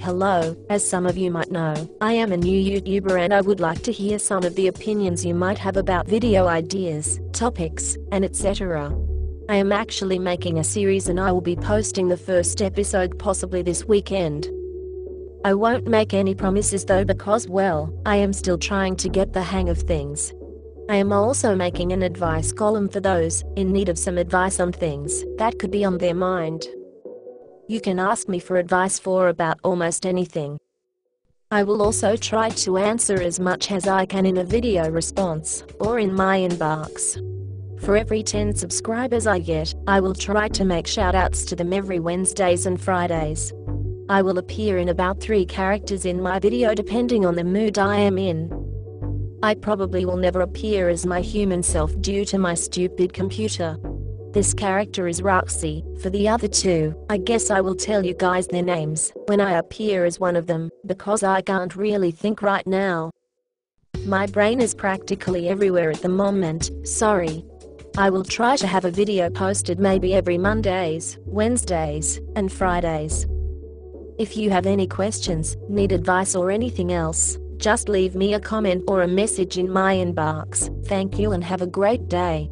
Hello, as some of you might know, I am a new YouTuber and I would like to hear some of the opinions you might have about video ideas, topics, and etc. I am actually making a series and I will be posting the first episode possibly this weekend. I won't make any promises though because, well, I am still trying to get the hang of things. I am also making an advice column for those in need of some advice on things that could be on their mind. You can ask me for advice for about almost anything. I will also try to answer as much as I can in a video response or in my inbox. For every 10 subscribers I get, I will try to make shoutouts to them every Wednesdays and Fridays. I will appear in about 3 characters in my video depending on the mood I am in. I probably will never appear as my human self due to my stupid computer. This character is Roxy. For the other 2, I guess I will tell you guys their names when I appear as one of them, because I can't really think right now. My brain is practically everywhere at the moment, sorry. I will try to have a video posted maybe every Mondays, Wednesdays, and Fridays. If you have any questions, need advice or anything else, just leave me a comment or a message in my inbox. Thank you and have a great day.